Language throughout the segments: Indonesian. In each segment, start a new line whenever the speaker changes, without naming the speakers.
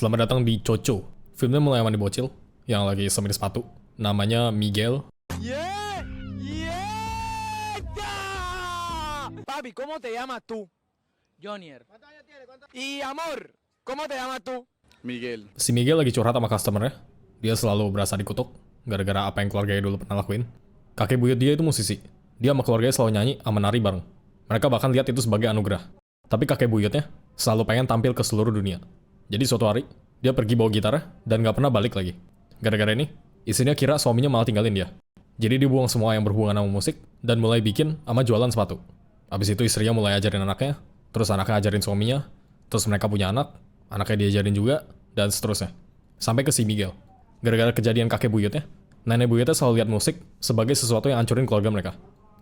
Selamat datang di Coco. Filmnya mulai sama bocil yang lagi semir sepatu. Namanya Miguel.
Yeah! Yeah! Papi, ¿cómo te llamas tú?
Jonier.
Y amor, ¿cómo te llamas tú?
Miguel.
Si Miguel lagi curhat sama customernya. Dia selalu berasa dikutuk gara-gara apa yang keluarganya dulu pernah lakuin. Kakek buyut dia itu musisi. Dia sama keluarganya selalu nyanyi sama menari bareng. Mereka bahkan lihat itu sebagai anugerah. Tapi kakek buyutnya selalu pengen tampil ke seluruh dunia. Jadi suatu hari, dia pergi bawa gitarnya dan gak pernah balik lagi. Gara-gara ini, istrinya kira suaminya malah tinggalin dia. Jadi dia buang semua yang berhubungan sama musik dan mulai bikin sama jualan sepatu. Abis itu istrinya mulai ajarin anaknya, terus anaknya ajarin suaminya, terus mereka punya anak, anaknya diajarin juga, dan seterusnya. Sampai ke si Miguel. Gara-gara kejadian kakek buyutnya, nenek buyutnya selalu lihat musik sebagai sesuatu yang hancurin keluarga mereka.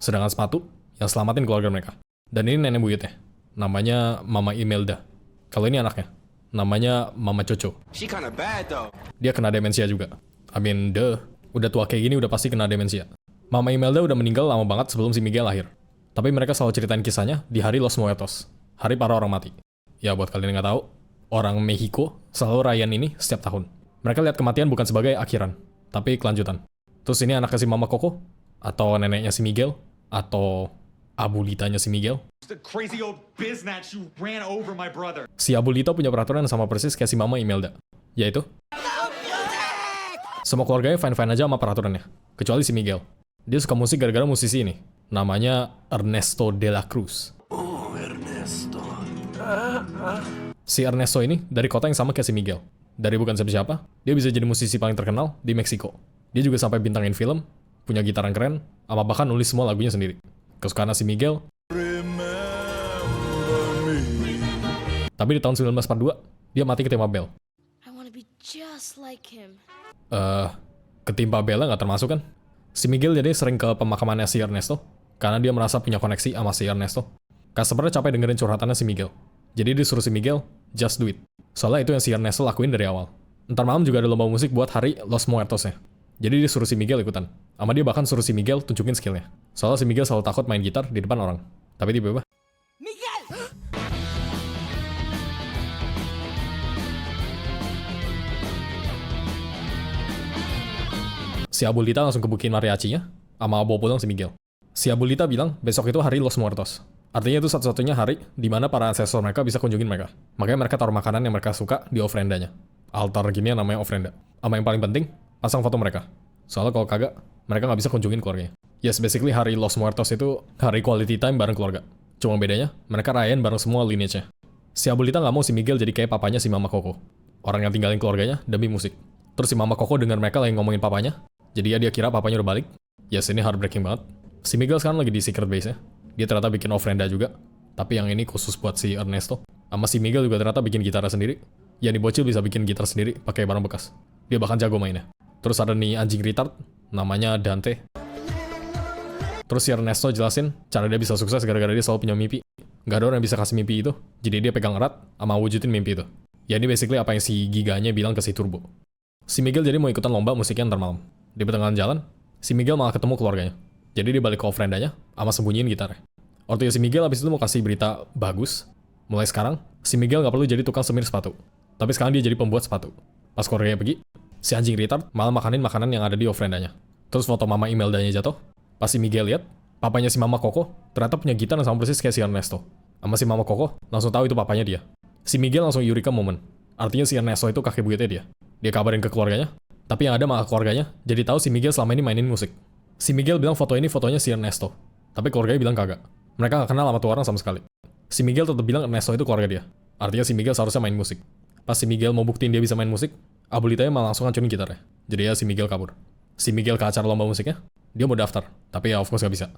Sedangkan sepatu yang selamatin keluarga mereka. Dan ini nenek buyutnya. Namanya Mama Imelda. Kalau ini anaknya. Namanya Mama Coco.
She kinda bad though.
Dia kena demensia juga. I mean, udah tua kayak gini udah pasti kena demensia. Mama Imelda udah meninggal lama banget sebelum si Miguel lahir. Tapi mereka selalu ceritain kisahnya di hari Los Muertos. Hari para orang mati. Ya buat kalian yang nggak tahu, orang Mexico selalu rayain ini setiap tahun. Mereka lihat kematian bukan sebagai akhiran, tapi kelanjutan. Terus ini anaknya si Mama Coco, atau neneknya si Miguel, atau abulitanya si Miguel.
The crazy old biznatch who ran over my brother.
Si Abulita punya peraturan yang sama persis kayak si Mama Imelda, yaitu semua keluarganya fine-fine aja sama peraturannya, kecuali si Miguel. Dia suka musik gara-gara musisi ini, namanya Ernesto de la Cruz.
Oh, Ernesto.
Si Ernesto ini dari kota yang sama kayak si Miguel. Dari bukan siapa-siapa, dia bisa jadi musisi paling terkenal di Meksiko. Dia juga sampai bintangin film, punya gitar yang keren, sama bahkan nulis semua lagunya sendiri. Kesukaan si Miguel. Tapi di tahun 1942, dia mati ketimpa bel.
I wanna be just like him.
Ketimpa belnya nggak termasuk kan? Si Miguel jadi sering ke pemakamannya si Ernesto, karena dia merasa punya koneksi sama si Ernesto. Customernya capek dengerin curhatannya si Miguel. Jadi dia suruh si Miguel, just do it. Soalnya itu yang si Ernesto lakuin dari awal. Ntar malam juga ada lomba musik buat hari Los Muertos-nya. Jadi dia suruh si Miguel ikutan. Sama dia bahkan suruh si Miguel tunjukin skillnya. Soalnya si Miguel selalu takut main gitar di depan orang. Tapi tiba-tiba,
Miguel!
si Abulita langsung kebukin mariachinya, sama bawa pulang si Miguel. Si Abulita bilang besok itu hari Los Muertos. Artinya itu satu-satunya hari di mana para ancestor mereka bisa kunjungin mereka. Makanya mereka taruh makanan yang mereka suka di ofrendanya. Altar gini namanya ofrenda. Sama yang paling penting, pasang foto mereka. Soalnya kalau kagak, mereka nggak bisa kunjungin keluarganya. Yes, basically hari Los Muertos itu hari quality time bareng keluarga. Cuma bedanya, mereka rayain bareng semua lineage-nya. Si Abulita nggak mau si Miguel jadi kayak papanya si Mama Coco. Orang yang tinggalin keluarganya demi musik. Terus si Mama Coco dengar mereka lagi ngomongin papanya, jadi dia kira papanya udah balik. Yes, ini heartbreaking banget. Si Miguel sekarang lagi di secret base-nya. Dia ternyata bikin ofrenda juga. Tapi yang ini khusus buat si Ernesto. Sama si Miguel juga ternyata bikin gitar sendiri. Ya nih bocil bisa bikin gitar sendiri pakai barang bekas. Dia bahkan jago mainnya. Terus ada nih anjing retard, namanya Dante. Terus si Ernesto jelasin cara dia bisa sukses gara-gara dia selalu punya mimpi. Gak ada orang yang bisa kasih mimpi itu. Jadi dia pegang erat sama wujudin mimpi itu. Ya ini basically apa yang si Giganya bilang ke si Turbo. Si Miguel jadi mau ikutan lomba musiknya ntar malam. Di pertengahan jalan, si Miguel malah ketemu keluarganya. Jadi dia balik ke ofrendanya, sama sembunyiin gitarnya. Waktu si Miguel abis itu mau kasih berita bagus. Mulai sekarang, si Miguel gak perlu jadi tukang semir sepatu. Tapi sekarang dia jadi pembuat sepatu. Pas keluarganya pergi, si anjing retard malah makanin makanan yang ada di ofrendanya. Terus foto Mama Imeldanya jatuh. Pas si Miguel lihat, papanya si Mama Coco ternyata punya gitar yang sama persis kayak si Ernesto. Sama si Mama Coco langsung tahu itu papanya dia. Si Miguel langsung eureka moment. Artinya si Ernesto itu kakek buyutnya dia. Dia kabarin ke keluarganya, tapi yang ada malah keluarganya jadi tahu si Miguel selama ini mainin musik. Si Miguel bilang foto ini fotonya si Ernesto, tapi keluarganya bilang kagak. Mereka gak kenal sama tuh orang sama sekali. Si Miguel tetap bilang Ernesto itu keluarga dia. Artinya si Miguel seharusnya main musik. Pas si Miguel mau buktiin dia bisa main musik, Abulitanya malah langsung hancurin gitarnya. Jadi ya si Miguel kabur. Si Miguel ke acara lomba musiknya, dia mau daftar, tapi ya of course gak bisa.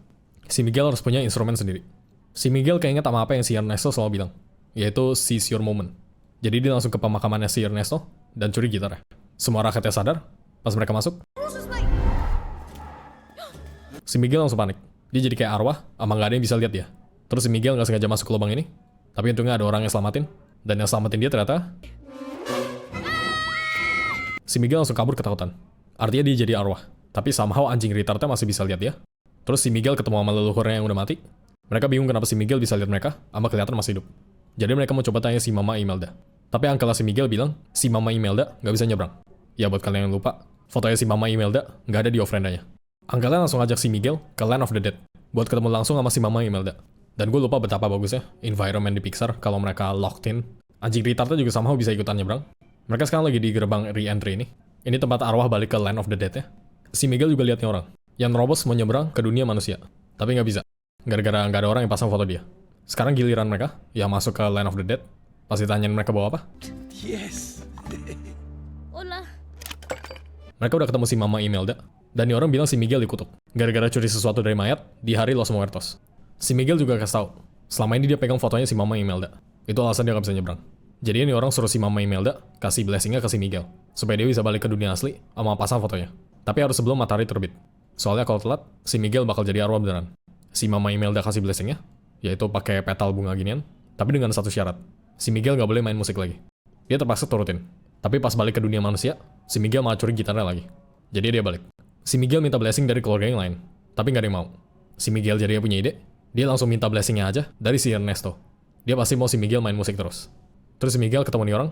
Si Miguel harus punya instrumen sendiri. Si Miguel keinget sama apa yang si Ernesto selalu bilang, yaitu seize your moment. Jadi dia langsung ke pemakamannya si Ernesto dan curi gitarnya. Semua rakyatnya sadar, pas mereka masuk, si Miguel langsung panik. Dia jadi kayak arwah, sama gak ada yang bisa lihat dia. Terus si Miguel gak sengaja masuk ke lubang ini, tapi untungnya ada orang yang selamatin, dan yang selamatin dia ternyata si Miguel langsung kabur ketakutan. Artinya dia jadi arwah, tapi somehow anjing retardnya masih bisa lihat dia. Terus si Miguel ketemu sama leluhurnya yang udah mati. Mereka bingung kenapa si Miguel bisa lihat mereka, sama kelihatan masih hidup. Jadi mereka mau coba tanya si Mama Imelda. Tapi Uncle si Miguel bilang, si Mama Imelda nggak bisa nyebrang. Ya buat kalian yang lupa, fotonya si Mama Imelda nggak ada di ofrendanya. Uncle langsung ajak si Miguel ke Land of the Dead, buat ketemu langsung sama si Mama Imelda. Dan gue lupa betapa bagusnya environment di Pixar kalau mereka locked in. Anjing retardnya juga somehow bisa ikutan nyebrang. Mereka sekarang lagi di gerbang re-entry ini. Ini tempat arwah balik ke Land of the Dead ya. Si Miguel juga lihat nih orang, yang nerobos mau nyebrang ke dunia manusia. Tapi nggak bisa, gara-gara nggak ada orang yang pasang foto dia. Sekarang giliran mereka yang masuk ke Land of the Dead. Pas ditanyain mereka bawa apa,
Yes.
Hola.
mereka udah ketemu si Mama Imelda. Dan nih orang bilang si Miguel dikutuk, gara-gara curi sesuatu dari mayat di hari Los Muertos. Si Miguel juga kasih tau, selama ini dia pegang fotonya si Mama Imelda. Itu alasan dia nggak bisa nyebrang. Jadi ini orang suruh si Mama Imelda kasih blessingnya ke si Miguel, supaya dia bisa balik ke dunia asli sama pasang fotonya. Tapi harus sebelum matahari terbit. Soalnya kalau telat, si Miguel bakal jadi arwah beneran. Si Mama Imelda kasih blessingnya, yaitu pakai petal bunga ginian, tapi dengan satu syarat. Si Miguel nggak boleh main musik lagi. Dia terpaksa turutin. Tapi pas balik ke dunia manusia, si Miguel malah curi gitarnya lagi. Jadi dia balik. Si Miguel minta blessing dari keluarga yang lain, tapi nggak ada yang mau. Si Miguel jadi punya ide, dia langsung minta blessingnya aja dari si Ernesto. Dia pasti mau si Miguel main musik terus. Terus si Miguel ketemu nih orang,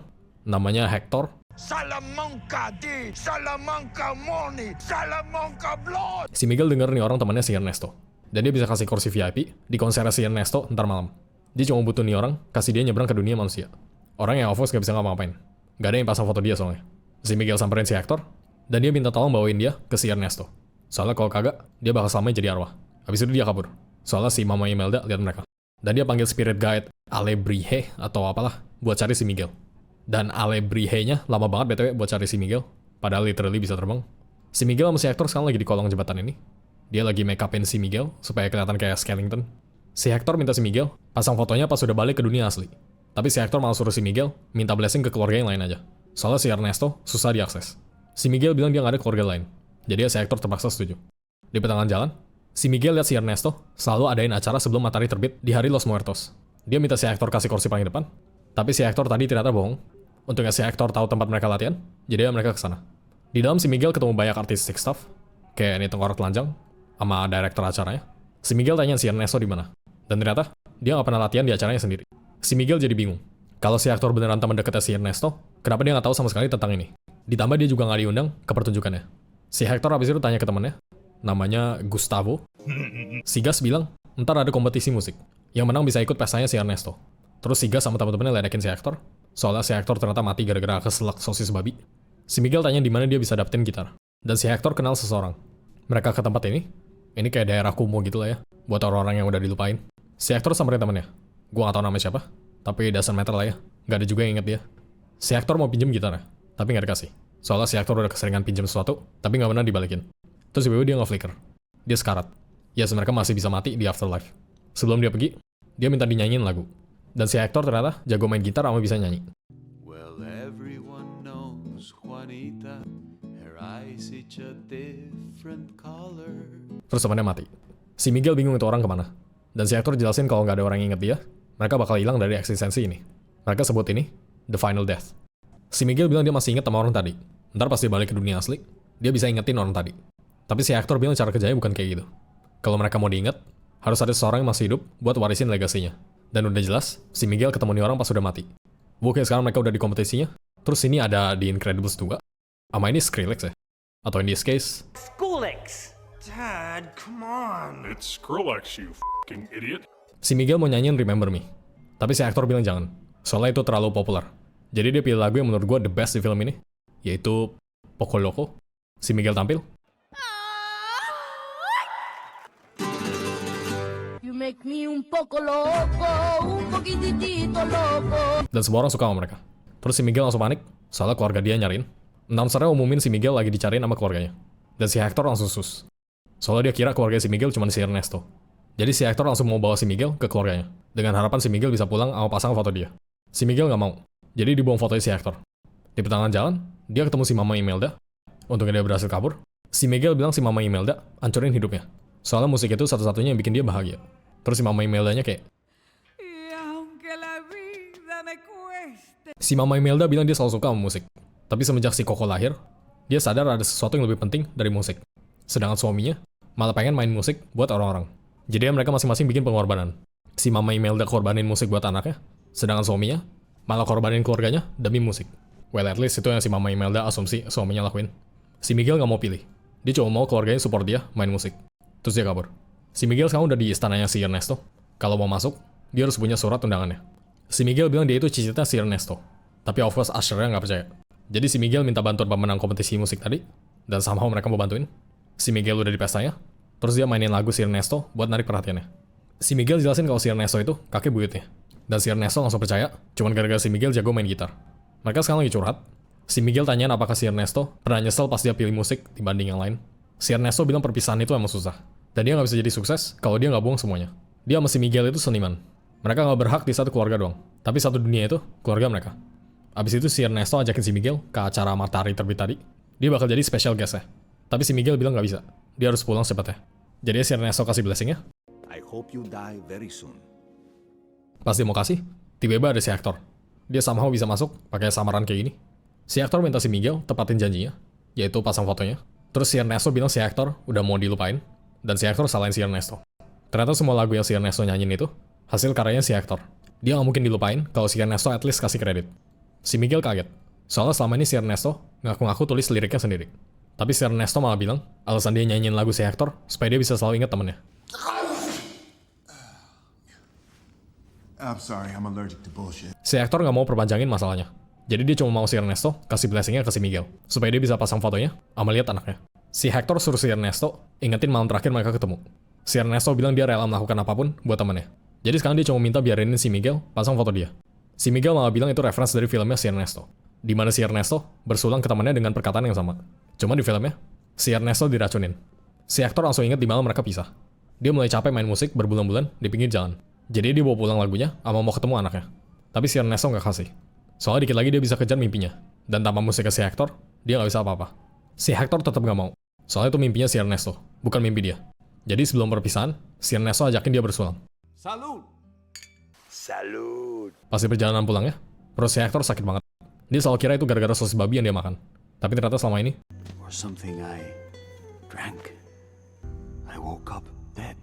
namanya Hector.
Salamanca D, Salamanca money, Salamanca blood.
Si Miguel denger nih orang temannya si Ernesto. Dan dia bisa kasih kursi VIP di konser si Ernesto ntar malam. Dia cuma butuh nih orang, kasih dia nyebrang ke dunia manusia. Orang yang of course gak bisa ngapa-ngapain. Gak ada yang pasang foto dia soalnya. Si Miguel samperin si Hector, dan dia minta tolong bawain dia ke si Ernesto. Soalnya kalau kagak, dia bakal selamanya jadi arwah. Habis itu dia kabur. Soalnya si Mama Imelda lihat mereka. Dan dia panggil spirit guide Alebrije atau apalah buat cari si Miguel. Dan Alebrije-nya lama banget BTW buat cari si Miguel. Padahal literally bisa terbang. Si Miguel sama si Hector sekarang lagi di kolong jembatan ini. Dia lagi make upin si Miguel supaya kelihatan kayak Skellington. Si Hector minta si Miguel pasang fotonya pas sudah balik ke dunia asli. Tapi si Hector malah suruh si Miguel minta blessing ke keluarga yang lain aja. Soalnya si Ernesto susah diakses. Si Miguel bilang dia nggak ada keluarga lain. Jadi si Hector terpaksa setuju. Di pertengahan jalan, si Miguel lihat si Ernesto selalu adain acara sebelum matahari terbit di hari Los Muertos. Dia minta si Hector kasih kursi paling depan. Tapi si Hector tadi ternyata bohong. Untungnya si Hector tahu tempat mereka latihan, jadi mereka kesana. Di dalam si Miguel ketemu banyak artistic staff, kayak ini tengkorak telanjang, sama director acaranya. Si Miguel tanya si Ernesto di mana. Dan ternyata, dia nggak pernah latihan di acaranya sendiri. Si Miguel jadi bingung. Kalau si aktor beneran teman dekatnya si Ernesto, kenapa dia nggak tahu sama sekali tentang ini? Ditambah dia juga nggak diundang ke pertunjukannya. Si Hector habis itu tanya ke temannya, namanya Gustavo. Si Gas bilang, ntar ada kompetisi musik. Yang menang bisa ikut pestanya si Ernesto. Terus si Gas sama teman-temannya ledekin si Hector, soalnya si Hector ternyata mati gara-gara keselak sosis babi. Si Miguel tanya di mana dia bisa dapetin gitar. Dan si Hector kenal seseorang. Mereka ke tempat ini kayak daerah kumuh gitu lah ya, buat orang-orang yang udah dilupain. Si Hector samperin temannya. Gua gak tau namanya siapa, tapi doesn't matter lah ya. Gak ada juga yang inget dia. Si Hector mau pinjem gitarnya, tapi gak dikasih. Soalnya si Hector udah keseringan pinjem sesuatu, tapi gak pernah dibalikin. Terus tiba-tiba dia nge-flicker. Dia sekarat. Ya mereka masih bisa mati di afterlife. Sebelum dia pergi, dia minta dinyanyiin lagu. Dan si Hector ternyata jago main gitar sama bisa nyanyi.
Well, everyone knows Juanita. Her eyes each a different color.
Terus temannya mati. Si Miguel bingung itu orang kemana. Dan si Hector jelasin kalau nggak ada orang yang inget dia, mereka bakal hilang dari eksistensi ini. Mereka sebut ini The Final Death. Si Miguel bilang dia masih inget sama orang tadi. Ntar pas dia balik ke dunia asli, dia bisa ingetin orang tadi. Tapi si Hector bilang cara kerjanya bukan kayak gitu. Kalau mereka mau diinget, harus ada seseorang yang masih hidup buat warisin legasinya. Dan udah jelas, si Miguel ketemu nih orang pas udah mati. Oke, sekarang mereka udah di kompetisinya. Terus ini ada The Incredibles 2. Sama ini Skrillex ya. Atau in this case,
Dad, come on.
It's Skrillex, you fucking idiot.
si Miguel mau nyanyiin Remember Me. Tapi si aktor bilang jangan. Soalnya itu terlalu populer. Jadi dia pilih lagu yang menurut gue the best di film ini. Yaitu Poco Loco. Si Miguel tampil.
You make me un poco loco, un poquitito loco.
Dan semua orang suka sama mereka. Terus si Miguel langsung panik. Soalnya keluarga dia nyariin. Announcernya umumin si Miguel lagi dicariin sama keluarganya. Dan si Hector langsung sus. Soalnya dia kira keluarga si Miguel cuma si Ernesto. Jadi si Hector langsung mau bawa si Miguel ke keluarganya. Dengan harapan si Miguel bisa pulang sama pasang foto dia. Si Miguel nggak mau. Jadi dibuang fotonya si Hector. Di pertengahan jalan, dia ketemu si Mama Imelda. Untungnya dia berhasil kabur. Si Miguel bilang si Mama Imelda hancurin hidupnya. Soalnya musik itu satu-satunya yang bikin dia bahagia. Terus si Mama Imeldanya kayak, si Mama Imelda bilang dia selalu suka sama musik. Tapi semenjak si Coco lahir, dia sadar ada sesuatu yang lebih penting dari musik. Sedangkan suaminya malah pengen main musik buat orang-orang. Jadi mereka masing-masing bikin pengorbanan. Si Mama Imelda korbanin musik buat anaknya, sedangkan suaminya Malah korbanin keluarganya demi musik. Well, at least itu yang si Mama Imelda asumsi suaminya lakuin. Si Miguel nggak mau pilih. Dia cuma mau keluarganya support dia main musik. Terus dia kabur. Si Miguel sekarang udah di istananya si Ernesto. Kalau mau masuk, dia harus punya surat undangannya. Si Miguel bilang dia itu cicitnya si Ernesto. Tapi of course Usher-nya nggak percaya. Jadi si Miguel minta bantuan pemenang kompetisi musik tadi. Dan somehow mereka mau bantuin. Si Miguel udah di pestanya. Terus dia mainin lagu si Ernesto buat narik perhatiannya. Si Miguel jelasin kalau si Ernesto itu kakek buyutnya. Dan si Ernesto langsung percaya, cuman gara-gara si Miguel jago main gitar. Mereka sekarang lagi curhat. Si Miguel tanyain apakah si Ernesto pernah nyesel pas dia pilih musik dibanding yang lain. Si Ernesto bilang perpisahan itu emang susah. Dan dia nggak bisa jadi sukses kalau dia nggak buang semuanya. Dia sama si Miguel itu seniman. Mereka nggak berhak di satu keluarga doang. Tapi satu dunia itu keluarga mereka. Abis itu si Ernesto ajakin si Miguel ke acara Matahari Terbit tadi. Dia bakal jadi special guest-nya. Tapi si Miguel bilang nggak bisa. Dia harus pulang secepatnya. Jadi si Ernesto kasih blessing-nya.
I hope you die very soon.
Pas dia mau kasih, tiba-tiba ada si Hector. Dia somehow bisa masuk pakai samaran kayak gini. Si Hector minta si Miguel tepatin janjinya, yaitu pasang fotonya. Terus si Ernesto bilang si Hector udah mau dilupain, dan si Hector salahin si Ernesto. Ternyata semua lagu yang si Ernesto nyanyiin itu hasil karyanya si Hector. Dia nggak mungkin dilupain kalau si Ernesto at least kasih kredit. Si Miguel kaget. Soalnya selama ini si Ernesto ngaku-ngaku tulis liriknya sendiri. Tapi si Ernesto malah bilang alasan dia nyanyiin lagu si Hector supaya dia bisa selalu ingat temennya.
I'm sorry, I'm allergic to bullshit.
Si Hector nggak mau perpanjangin masalahnya. Jadi dia cuma mau si Ernesto kasih blessingnya ke si Miguel, supaya dia bisa pasang fotonya sama lihat anaknya. Si Hector suruh si Ernesto ingetin malam terakhir mereka ketemu. Si Ernesto bilang dia rela melakukan apapun buat temannya. Jadi sekarang dia cuma minta biarinin si Miguel pasang foto dia. Si Miguel malah bilang itu reference dari filmnya si Ernesto, di mana si Ernesto bersulang ke temannya dengan perkataan yang sama. Cuma di filmnya, si Ernesto diracunin. Si Hector langsung ingat di malam mereka pisah. Dia mulai capek main musik berbulan-bulan di pinggir jalan. Jadi dia bawa pulang lagunya sama mau ketemu anaknya. Tapi si Ernesto nggak kasih. Soalnya dikit lagi dia bisa kejar mimpinya. Dan tanpa musiknya si Hector, dia nggak bisa apa-apa. Si Hector tetap nggak mau. Soalnya itu mimpinya si Ernesto, bukan mimpi dia. Jadi sebelum perpisahan, si Ernesto ajakin dia bersulang.
Salud. Salud.
Pas di perjalanan pulangnya, perut si Hector sakit banget. Dia selalu kira itu gara-gara sosis babi yang dia makan. Tapi ternyata selama ini,
Or something I drank. I woke up dead.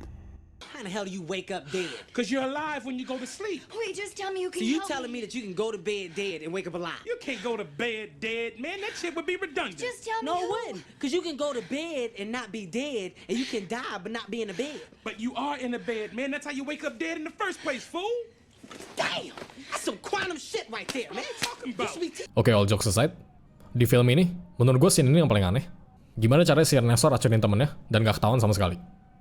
How the hell do you wake up dead?
Because you're alive when you go to sleep.
Wait, just tell me you can
So you
help
telling me that you can go to bed dead and wake up alive?
You can't go to bed dead, man. That shit would be redundant.
Just tell me
No, it
who.
wouldn't. Because you can go to bed and not be dead, and you can die but not be in a bed.
But you are in the bed, man. That's how you wake up dead in the first place, fool.
Damn! That's some quantum shit right there, man.
Talking about.
oke, all jokes aside, di film ini, menurut gue scene ini yang paling aneh. Gimana caranya si Ernesto racunin temennya dan gak ketahuan sama sekali.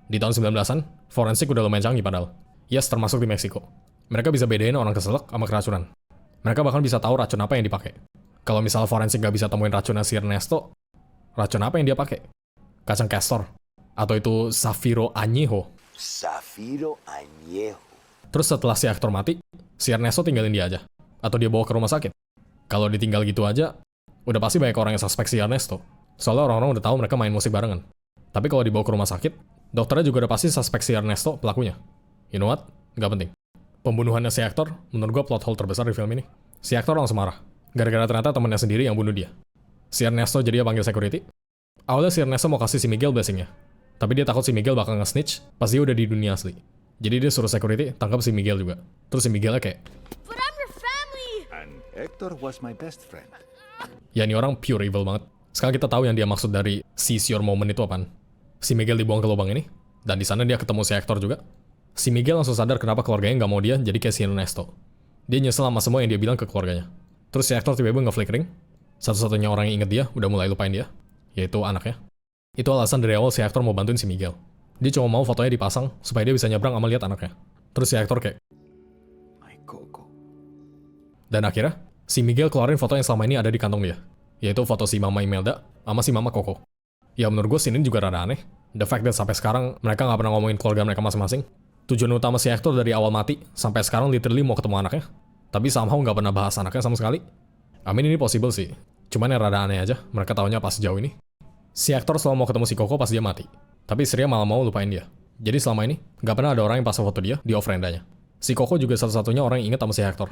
Di tahun 1900-an, forensik udah lumayan canggih padahal. Yes, termasuk di Meksiko. Mereka bisa bedain orang keselak sama keracunan. Mereka bahkan bisa tahu racun apa yang dipakai. Kalau misalnya forensik gak bisa temuin racunnya si Ernesto, racun apa yang dia pakai? Kacang castor. Atau itu Zafiro Añejo.
Zafiro Añejo.
Terus setelah si aktor mati, si Ernesto tinggalin dia aja. Atau dia bawa ke rumah sakit. Kalau ditinggal gitu aja, udah pasti banyak orang yang suspek si Ernesto. Soalnya orang-orang udah tahu mereka main musik barengan. Tapi kalau dibawa ke rumah sakit, dokternya juga udah pasti suspek si Ernesto pelakunya. You know what? Nggak penting. Pembunuhannya si aktor, menurut gue plot hole terbesar di film ini. Si aktor langsung marah. Gara-gara ternyata temennya sendiri yang bunuh dia. Si Ernesto jadinya panggil security. Awalnya si Ernesto mau kasih si Miguel blessingnya. Tapi dia takut si Miguel bakal nge-snitch pas dia udah di dunia asli. Jadi dia suruh security tangkap si Miguel juga. Terus si Miguelnya kayak,
But I'm your family.
And Hector was my best friend.
ya ini orang pure evil banget. Sekarang kita tahu yang dia maksud dari seize your moment itu apaan. Si Miguel dibuang ke lubang ini, dan di sana dia ketemu si Hector juga. Si Miguel langsung sadar kenapa keluarganya nggak mau dia jadi kayak si Ernesto. Dia nyesel sama semua yang dia bilang ke keluarganya. Terus si Hector tiba-tiba nge-flickering. Satu-satunya orang yang inget dia udah mulai lupain dia, yaitu anaknya. Itu alasan dari awal si Hector mau bantuin si Miguel. Dia cuma mau fotonya dipasang supaya dia bisa nyebrang sama lihat anaknya. Terus si Hector kayak,
My Coco.
dan akhirnya, si Miguel keluarin foto yang selama ini ada di kantong dia. Yaitu foto si Mama Imelda sama si Mama Coco. Ya menurut gue scene ini juga rada aneh. The fact that sampai sekarang mereka nggak pernah ngomongin keluarga mereka masing-masing. Tujuan utama si Hector dari awal mati sampai sekarang literally mau ketemu anaknya. Tapi somehow nggak pernah bahas anaknya sama sekali. I mean ini possible sih. Cuman yang rada aneh aja, mereka taunya pas sejauh ini. Si Hector selalu mau ketemu si Coco pas dia mati. Tapi istrinya malah mau lupain dia. Jadi selama ini, nggak pernah ada orang yang pasang foto dia di off-rendanya. Si Coco juga satu-satunya orang yang inget sama si Hector.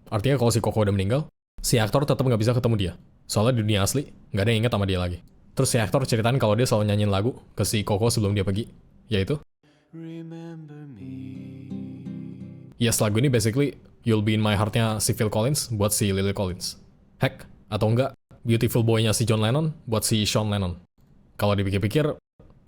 Artinya kalau si Coco udah meninggal, si Hector tetap nggak bisa ketemu dia. Soalnya di dunia asli, nggak ada yang inget sama dia lagi. Terus si Hector ceritain kalau dia selalu nyanyiin lagu ke si Coco sebelum dia pergi. Yaitu,
Remember me.
yes lagu ini basically You'll Be In My Heart-nya si Phil Collins buat si Lily Collins. Heck, atau enggak, Beautiful Boy-nya si John Lennon buat si Sean Lennon. Kalau dipikir-pikir,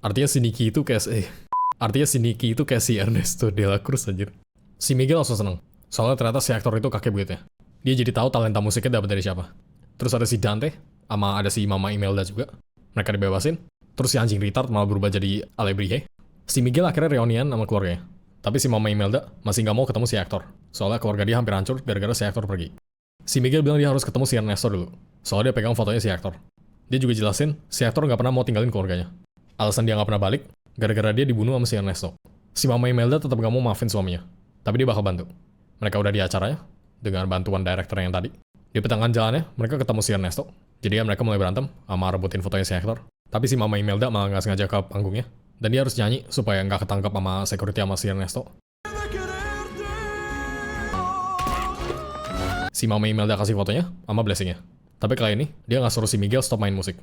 artinya si Nicky itu kayak si Ernesto de la Cruz anjir. Si Miguel langsung seneng. Soalnya ternyata si aktor itu kakek buyutnya. Dia jadi tahu talenta musiknya dapat dari siapa. Terus ada si Dante, sama ada si Mama Imelda juga. Mereka dibebasin. Terus si anjing retard malah berubah jadi Alebrije. Si Miguel akhirnya reunian sama keluarganya. Tapi si Mama Imelda masih nggak mau ketemu si aktor. Soalnya keluarga dia hampir hancur gara-gara si aktor pergi. Si Miguel bilang dia harus ketemu si Ernesto dulu. Soalnya dia pegang fotonya si aktor. Dia juga jelasin, si aktor nggak pernah mau tinggalin keluarganya. Alasan dia nggak pernah balik, gara-gara dia dibunuh sama si Ernesto. Si Mama Imelda tetap nggak mau maafin suaminya. Tapi dia bakal bantu. Mereka udah di acaranya, dengan bantuan director yang tadi. Di pertengahan jalannya, mereka ketemu si Ernesto. Jadi ya mereka mulai berantem, sama rebutin fotonya si aktor. Tapi si Mama Imelda malah nggak sengaja ke panggungnya. Dan dia harus nyanyi, supaya nggak ketangkap sama security sama si Ernesto. Si Mama Imelda kasih fotonya, sama blessingnya. Tapi kali ini, dia nggak suruh si Miguel stop main musik.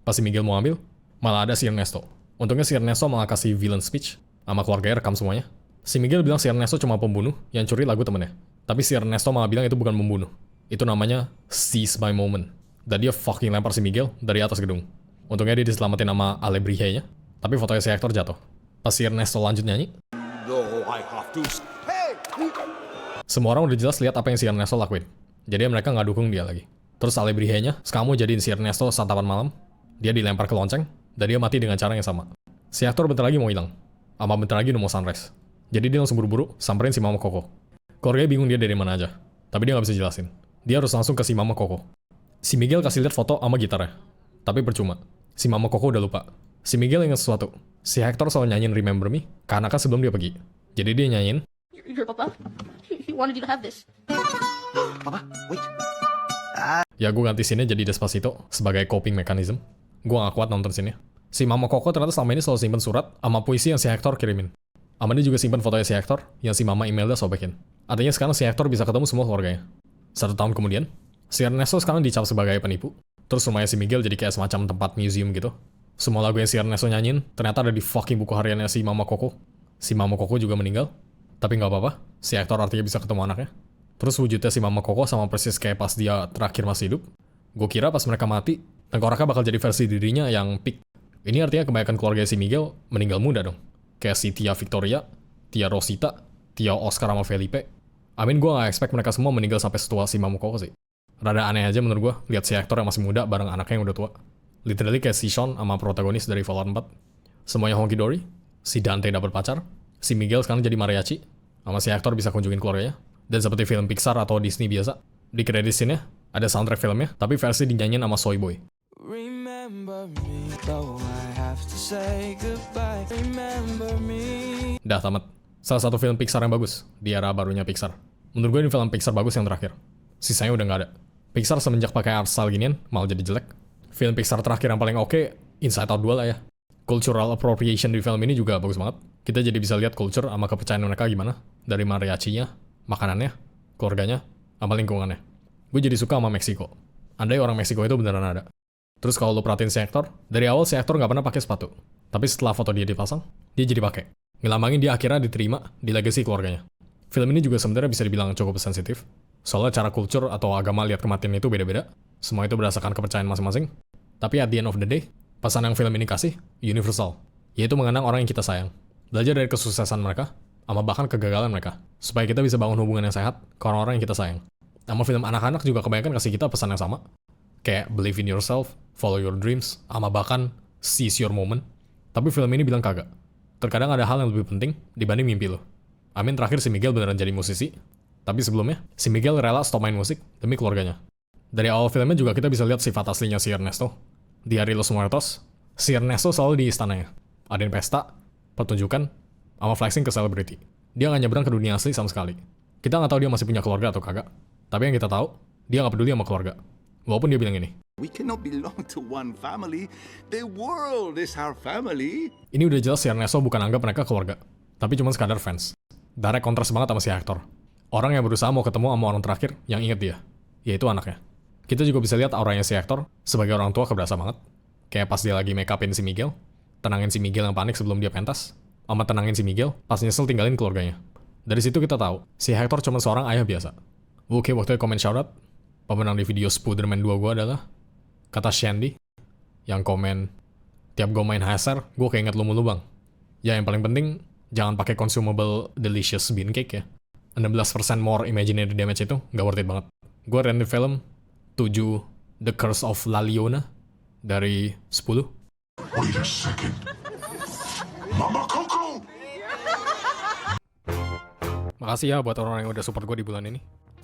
Pas si Miguel mau ambil, malah ada si Ernesto. Untungnya si Ernesto malah kasih villain speech, sama keluarganya rekam semuanya. Si Miguel bilang si Ernesto cuma pembunuh yang curi lagu temennya. Tapi si Ernesto malah bilang itu bukan pembunuh. Itu namanya Seize My Moment. Dan dia fucking lempar si Miguel dari atas gedung. Untungnya dia diselamatin sama Alebrije-nya. Tapi fotonya si aktor jatuh. Pas si Ernesto lanjut nyanyi, semua orang udah jelas lihat apa yang si Ernesto lakuin. Jadi mereka nggak dukung dia lagi. Terus Alebrije-nya, sekarang mau jadiin si Ernesto santapan malam. Dia dilempar ke lonceng, dan dia mati dengan cara yang sama. Si aktor bentar lagi mau hilang. Sama bentar lagi udah mau sunrise. Jadi dia langsung buru-buru samperin si Mama Coco. Keluarganya bingung dia dari mana aja. Tapi dia nggak bisa jelasin. Dia harus langsung ke si Mama Coco. Si Miguel kasih lihat foto sama gitarnya. Tapi percuma. Si Mama Coco udah lupa. Si Miguel ingat sesuatu. Si Hector selalu nyanyiin Remember Me, karena kan sebelum dia pergi. Jadi dia nyanyiin,
Your papa, he wanted you to have this.
Papa, wait.
ya gue ganti scene-nya jadi Despacito sebagai coping mechanism. Gue gak kuat nonton scene-nya. Si Mama Coco ternyata selama ini selalu simpen surat sama puisi yang si Hector kirimin. Sama dia juga simpen fotonya si Hector yang si Mama Imelda sobekin. Artinya sekarang si Hector bisa ketemu semua keluarganya. 1 tahun kemudian, si Ernesto sekarang dicap sebagai penipu. Terus rumahnya si Miguel jadi kayak semacam tempat museum gitu. Semua lagu yang si Ernesto nyanyiin ternyata ada di fucking buku hariannya si Mama Coco. Si Mama Coco juga meninggal. Tapi nggak apa-apa, si Hector artinya bisa ketemu anaknya. Terus wujudnya si Mama Coco sama persis kayak pas dia terakhir masih hidup. Gue kira pas mereka mati, tengkoraknya bakal jadi versi dirinya yang peak. Ini artinya kebanyakan keluarga si Miguel meninggal muda dong. Kayak si Tia Victoria, Tia Rosita, Tia Oscar sama Felipe. Gue gak expect mereka semua meninggal sampai setua si Mama Coco sih. Rada aneh aja menurut gue, lihat si Hector yang masih muda bareng anaknya yang udah tua. Literally kayak si Sean sama protagonis dari Fallout 4. Semuanya honky-dory, si Dante dapet pacar, si Miguel sekarang jadi mariachi, sama si Hector bisa kunjungin keluarganya. Dan seperti film Pixar atau Disney biasa, di credit scene-nya ada soundtrack filmnya, tapi versi dinyanyiin sama Soy Boy.
Remember me, though I have to say goodbye. Remember me.
Dah tamat. Salah satu film Pixar yang bagus di era barunya Pixar. Menurut gue ini film Pixar bagus yang terakhir. Sisanya udah nggak ada. Pixar semenjak pakai art style ginian malah jadi jelek. Film Pixar terakhir yang paling oke, Inside Out 2 lah ya. Cultural appropriation di film ini juga bagus banget. Kita jadi bisa lihat culture sama kepercayaan mereka gimana. Dari mariachinya, makanannya, keluarganya, sama lingkungannya. Gue jadi suka sama Meksiko. Andai orang Meksiko itu beneran ada. Terus kalau lo perhatiin si Hector, dari awal si Hector nggak pernah pakai sepatu. Tapi setelah foto dia dipasang, dia jadi pakai. Ngelambangin dia akhirnya diterima di legacy keluarganya. Film ini juga sebenarnya bisa dibilang cukup sensitif. Soalnya cara kultur atau agama lihat kematian itu beda-beda. Semua itu berdasarkan kepercayaan masing-masing. Tapi at the end of the day, pesan yang film ini kasih, universal. Yaitu mengenang orang yang kita sayang. Belajar dari kesuksesan mereka, sama bahkan kegagalan mereka. Supaya kita bisa bangun hubungan yang sehat ke orang-orang yang kita sayang. Sama film anak-anak juga kebanyakan kasih kita pesan yang sama. Kayak believe in yourself, follow your dreams, sama bahkan seize your moment. Tapi film ini bilang kagak. Terkadang ada hal yang lebih penting dibanding mimpi lo. Terakhir si Miguel beneran jadi musisi. Tapi sebelumnya, si Miguel rela stop main musik demi keluarganya. Dari awal filmnya juga kita bisa lihat sifat aslinya si Ernesto. Di hari Los Muertos, si Ernesto selalu di istananya. Adain pesta, pertunjukan, sama flexing ke selebriti. Dia nggak nyebrang ke dunia asli sama sekali. Kita nggak tahu dia masih punya keluarga atau kagak. Tapi yang kita tahu, dia nggak peduli sama keluarga. Walaupun dia bilang ini.
We cannot belong to one family. The world is our family.
Ini udah jelas si Ernesto bukan anggap mereka keluarga. Tapi cuma sekadar fans. Direct kontras banget sama si Hector. Orang yang berusaha mau ketemu sama orang terakhir yang inget dia. Yaitu anaknya. Kita juga bisa lihat auranya si Hector sebagai orang tua keberasa banget. Kayak pas dia lagi make upin si Miguel. Tenangin si Miguel yang panik sebelum dia pentas. Sama tenangin si Miguel pas nyesel tinggalin keluarganya. Dari situ kita tahu, si Hector cuma seorang ayah biasa. Oke, waktunya komen shoutout. Pemenang di video Spider-Man 2 gue adalah kata Shandy, yang komen, tiap gue main Haser, gue keinget lu mulu bang. Ya yang paling penting, jangan pakai consumable delicious bean cake ya. 16% more imaginary damage itu gak worth it banget. Gue random film 7 The Curse of La Leona dari 10.
Wait a second. Mama Coco!
Makasih ya buat orang yang udah support gue di bulan ini.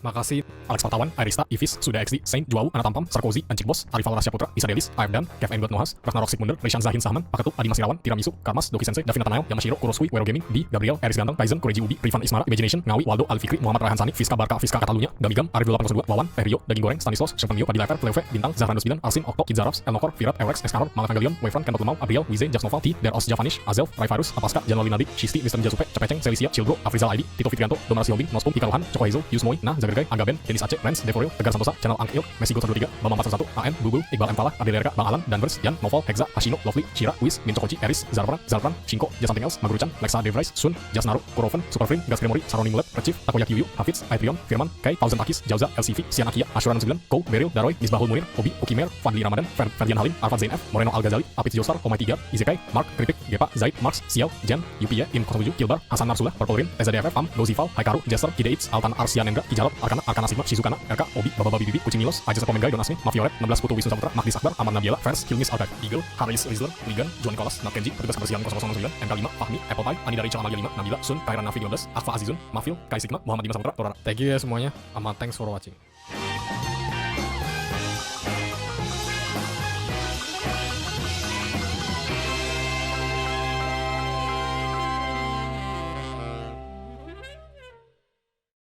Makasih Alex Partawan, Arista, Ivis, Suda XD, Saint, Juau, Anatampam, Sarkozy, Ancik Bos, Arifal Rasya Putra, Isa Delis, Aibdan, Kev N. Nuhas, Ragnarok Sikmunder, Rishan Zahin Sahman, Paketu, Adi Masirawan, Tiramisu, Karmas, Doki Sensei, Davina Tanael, Yamashiro, Kurosui, Wero Gaming, D, Gabriel, Eris Ganteng, Kaizen, Kureji Ubi, Rifan Ismara, Imagination, Ngawi, Waldo, Alfikri, Muhammad Raihan Sani, Fiska Barka, Fiska Katalunya, Damigam, Arif 802, Wawan, Tehrio, Daging Goreng, Stanislas, Shempengio, Padilaifer, Fleuve, Bintang, Zahranus Bidan, Arsin, Okto, Kidzarabs, Elnokor, Virat, Eurex, Eskaror, Malakangalion, Wayfran, Kentot Lemau, Abriel, Wize, Jaksnoval, T, Deros Javanish, Azelf, Raifarus, Apaska, Janwali Nadi, Shisti, Mr. Jasupe, Cepeceng, Selisia, Childro, Afrizal ID, Tito Fitrianto, Domarasi Holding, Nospum, Ika Lohan, Coko Hazel, Yusmoi, Nah, Zagergai, Agaben, Denis Aceh, Rens, Deforeo, Tegar Santosa, Channel Angk Ilk, Messi Gold 123, Bambang 411, AN, Bulbul, Iqbal M. Falah, Abdel Reka, Bang Alan, Danvers, Jan, Novel, Hexa, Ashino, Lovely, Shira, Wiz, Minto Kochi, Eris, Zalfran, Shinko, Just Something Else, Maguruchan, Lexa Devrice, Sun, Jasnaru, Kurofen, Superframe, Gas Kremori, Saroni Mulet, Recif, Takoyaki Yuyu, Hafiz, Aitrion, Firman, Kai, Thousand Takis, Jauza, LCV, Sian Akia, Ashuran 9, Kou, Beril, Daroy, Misbahul Munir, Obi, Ukimer, Fadli Ramadan, Ferdian Halim, Arfad Zain F, Moreno Al-Ghazali, Apit Jostar, Omai 3, Izekai, Mark, Kripik, Gepa, Zaid, Marks, Sial, Jan, Yupia, Im 07, Kilbar, Hasan Narsula, Purple Rin, SDFF, Am, Dozifal, Haikaru, Jester, Kide Eats, Altan Arsianendra, Kijalot, Arkana Sigma, Shizukana, RK, Obi, Baba Bibi, Kucing Milos, Aja Sepomengai, Donasmi, Mafioret, 16 Putu Wisnu Saputra, Magdis Akbar, Aman Nabiela, Fers, Hilmis Alkai, Eagle, Haris Rizler, Wigan, John Nicholas, Nat Kenji, Petugas Kebersihan 009, MK5, Fahmi, Apple Pie, Ani dari Celamalia 5, Nabila, Sun, Kairan Nafi 15, Akfa Azizun, Mafil, Kai Sigma, Muhammad Dimas Saputra, Torara. Thank you ya semuanya, sama thanks for watching.